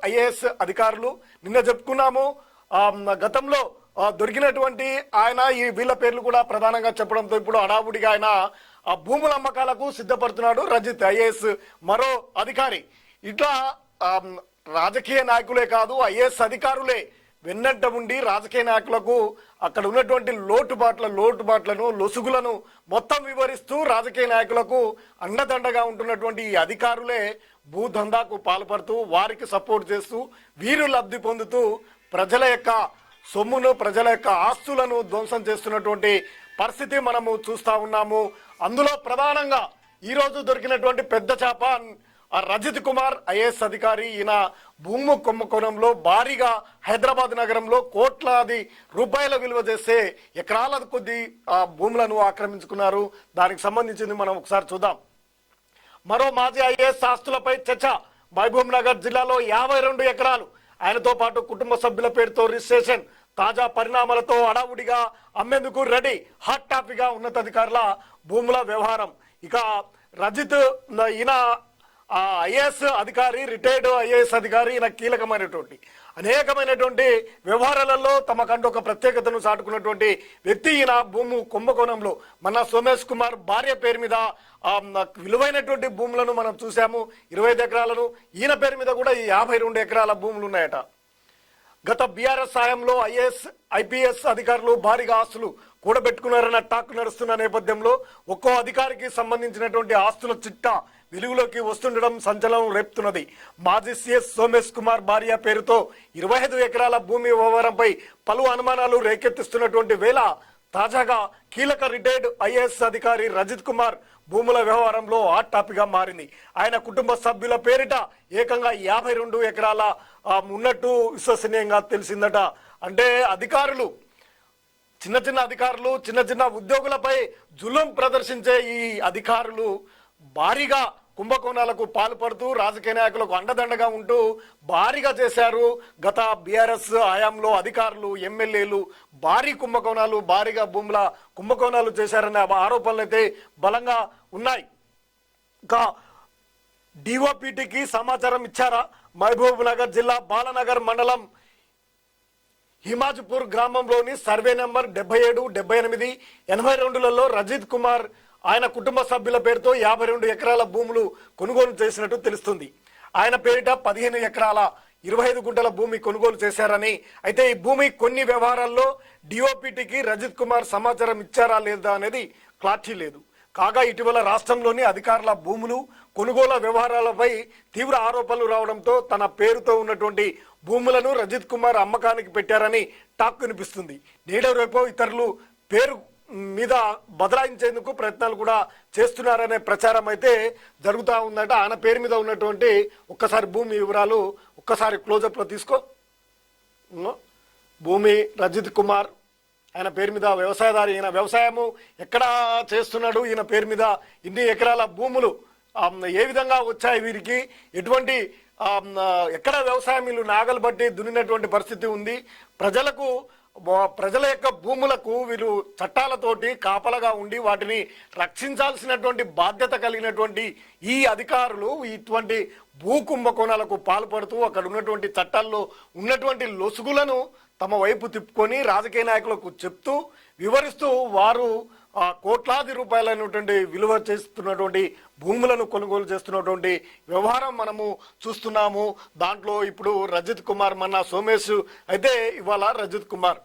IAS అధికారులు నిన్న చెప్పుకున్నాము. గతంలో దొరికినటువంటి ఆయన వీళ్ళ పేర్లు కూడా ప్రధానంగా చెప్పడంతో ఇప్పుడు హడావుడిగా ఆయన భూముల అమ్మకాలకు సిద్ధపడుతున్నాడు రజిత్ ఐఏఎస్ మరో అధికారి. ఇట్లా రాజకీయ నాయకులే కాదు ఐఏఎస్ అధికారులే వెన్నంట ఉండి రాజకీయ నాయకులకు అక్కడ ఉన్నటువంటి లోటుబాట్లను లొసుగులను మొత్తం వివరిస్తూ రాజకీయ నాయకులకు అండదండగా ఉంటున్నటువంటి ఈ అధికారులే భూదందాకు పాల్పడుతూ వారికి సపోర్ట్ చేస్తూ వీరు లబ్ధి పొందుతూ ప్రజల యొక్క సొమ్మును ప్రజల యొక్క ఆస్తులను ధ్వంసం చేస్తున్నటువంటి పరిస్థితి మనము చూస్తా ఉన్నాము. అందులో ప్రధానంగా ఈరోజు దొరికినటువంటి పెద్ద చేప రజిత్ కుమార్ ఐఏఎస్ అధికారి. ఈయన భూము కుంభకోణంలో భారీగా హైదరాబాద్ నగరంలో కోట్లాది రూపాయల విలువ చేసే ఎకరాల కొద్ది భూములను ఆక్రమించుకున్నారు. దానికి సంబంధించింది మనం ఒకసారి చూద్దాం. మరో మాజీ ఐఏఎస్ ఆస్తులపై చర్చ. మహబూబ్ నగర్ జిల్లాలో 52 ఎకరాలు ఆయనతో పాటు కుటుంబ సభ్యుల పేరుతో రిజిస్ట్రేషన్. తాజా పరిణామాలతో హడావుడిగా అమ్మేందుకు రెడీ. హాట్ టాపిక్ గా ఉన్నతాధికారుల భూముల వ్యవహారం. ఇక రజిత్ ఈయన ఐఏఎస్ అధికారి, రిటైర్డ్ ఐఏఎస్ అధికారి. ఈయన కీలకమైనటువంటి అనేకమైనటువంటి వ్యవహారాలలో తమకంటూ ఒక ప్రత్యేకతను చాటుకున్నటువంటి వ్యక్తి. ఈయన భూము కుంభకోణంలో మన సోమేష్ కుమార్ భార్య పేరు మీద విలువైనటువంటి భూములను మనం చూసాము, 25 ఎకరాలను. ఈయన పేరు మీద కూడా 52 ఎకరాల భూములు ఉన్నాయట. గత బీఆర్ఎస్ సాయంలో ఐఏఎస్ ఐపీఎస్ అధికారులు భారీగా ఆస్తులు కూడబెట్టుకున్నారన్న టాక్ నడుస్తున్న నేపథ్యంలో ఒక్కో అధికారికి సంబంధించినటువంటి ఆస్తుల చిట్టా వెలుగులోకి వస్తుండడం సంచలనం రేపుతున్నది. మాజీ సీఎస్ సోమేష్ కుమార్ భార్య పేరుతో 25 ఎకరాల భూమి వ్యవహారంపై పలు అనుమానాలు రేకెత్తిస్తున్నటువంటి వేళ తాజాగా కీలక రిటైర్డ్ ఐఏఎస్ అధికారి రజిత్ కుమార్ భూముల వ్యవహారంలో హాట్ టాపిక్ గా మారింది. ఆయన కుటుంబ సభ్యుల పేరిట ఏకంగా 52 ఎకరాల ఉన్నట్టు విశ్వసనీయంగా తెలిసిందట. అంటే అధికారులు చిన్న చిన్న ఉద్యోగులపై జులుం ప్రదర్శించే ఈ అధికారులు భారీగా కుంభకోణాలకు పాల్పడుతూ రాజకీయ నాయకులకు అండదండగా ఉంటూ భారీగా చేశారు. గత బీఆర్ఎస్ హయాంలో అధికారులు ఎమ్మెల్యేలు భారీ కుంభకోణాలు భారీగా భూముల కుంభకోణాలు చేశారనే ఆరోపణలు అయితే బలంగా ఉన్నాయి. ఇంకా డిఓపిటికి సమాచారం ఇచ్చారా? మహబూబ్ నగర్ జిల్లా బాలనగర్ మండలం హిమాజ్పూర్ గ్రామంలోని సర్వే నెంబర్ 77, 78, 82లలో రజిత్ కుమార్ ఆయన కుటుంబ సభ్యుల పేరుతో 52 ఎకరాల భూములు కొనుగోలు చేసినట్టు తెలుస్తుంది. ఆయన పేరిట 15 ఎకరాల 25 గుంటల భూమి కొనుగోలు చేశారని, అయితే ఈ భూమి కొన్ని వ్యవహారాల్లో డిఓపిటికి రజిత్ కుమార్ సమాచారం ఇచ్చారా లేదా అనేది క్లారిటీ లేదు. కాగా ఇటీవల రాష్ట్రంలోని అధికారుల భూములు కొనుగోలు వ్యవహారాలపై తీవ్ర ఆరోపణలు రావడంతో తన పేరుతో ఉన్నటువంటి భూములను రజిత్ కుమార్ అమ్మకానికి పెట్టారని టాక్ వినిపిస్తుంది. నేడు రేపు ఇతరులు పేరు మీద బదలాయించేందుకు ప్రయత్నాలు కూడా చేస్తున్నారనే ప్రచారం అయితే జరుగుతూ ఉందట. ఆయన పేరు మీద ఉన్నటువంటి ఒక్కసారి భూమి వివరాలు ఒక్కసారి క్లోజప్ లో తీసుకో. భూమి రజిత్ కుమార్ ఆయన పేరు మీద వ్యవసాయదారి. ఈయన వ్యవసాయము ఎక్కడ చేస్తున్నాడు? ఈయన పేరు మీద ఇన్ని ఎకరాల భూములు ఏ విధంగా వచ్చాయి? వీరికి ఎటువంటి ఎక్కడ వ్యవసాయం వీళ్ళు నాగలు బట్టి దున్నినటువంటి పరిస్థితి ఉంది. ప్రజల యొక్క భూములకు వీళ్ళు చట్టాలతోటి కాపలగా ఉండి వాటిని రక్షించాల్సినటువంటి బాధ్యత కలిగినటువంటి ఈ అధికారులు ఇటువంటి భూ కుంభకోణాలకు పాల్పడుతూ అక్కడ ఉన్నటువంటి చట్టాల్లో ఉన్నటువంటి లొసుగులను తమ వైపు తిప్పుకొని రాజకీయ నాయకులకు చెప్తూ వివరిస్తూ వారు కోట్లాది రూపాయలైనటువంటి విలువ చేస్తున్నటువంటి భూములను కొనుగోలు చేస్తున్నటువంటి వ్యవహారం మనము చూస్తున్నాము. దాంట్లో ఇప్పుడు రజిత్ కుమార్ మన సోమేష్ అయితే ఇవాళ రజిత్ కుమార్